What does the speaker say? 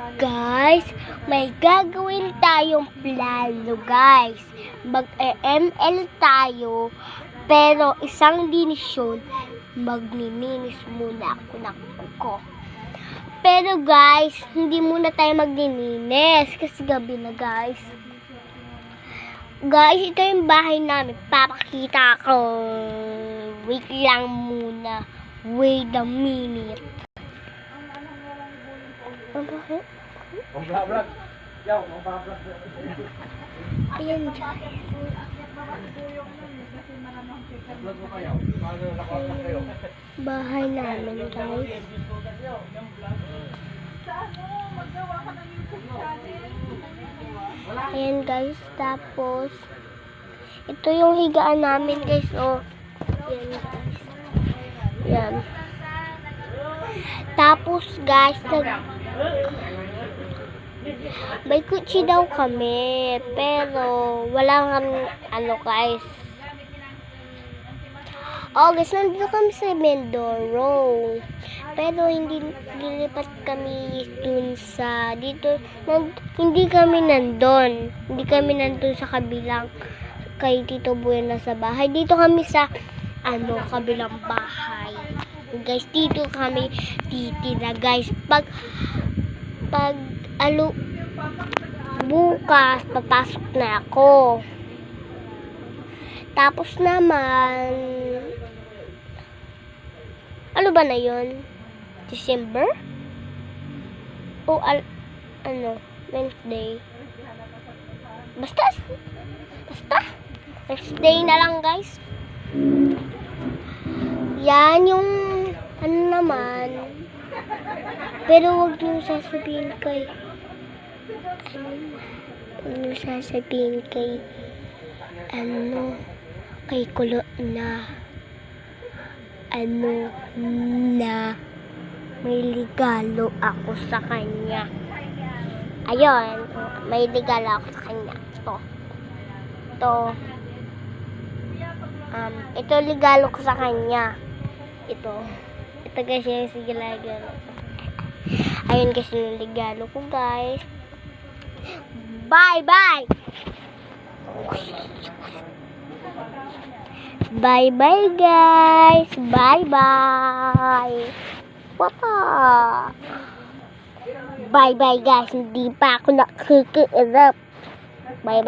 Guys, may gagawin tayong plano, guys. Mag-ML tayo, pero isang dinisyon, magnininis muna ako ng kuko. Pero guys, hindi muna tayo magnininis kasi gabi na, guys. Guys, ito yung bahay namin. Papakita ko. Wait lang muna. Wait a minute. Bakit? Vlog. Yo, vlog. Ayan, guys. Vlog mo kayo. Kayo. Bahay namin, guys. Ayan, guys. Tapos, ito yung higaan namin, guys. Oh. Ayan, guys. Ayan. Tapos, guys, may kutsi daw kami, pero wala kami, guys. Oh, guys, nandito kami sa Mindoro. Pero hindi lilipat kami dun sa, hindi kami nandun. Hindi kami nandun sa kabilang, kay Tito Bueno sa bahay. Dito kami sa, kabilang bahay. Guys, dito kami titira, guys. Bukas, papasok na ako. Tapos naman, ano ba na yun? December? O, Wednesday? Basta, Wednesday na lang, guys. Yan yung, naman. Pero huwag niyo sasabihin kay, kay Kulo na, may regalo ako sa kanya. Ayun, may regalo ako sa kanya. Ito regalo ko sa kanya. Ito guys, yung regalo. Ayun kasi yung regalo ko, guys. Bye. Bye, guys. Bye. Papa. Bye, guys. Hindi pa ako nakikiirap. Bye.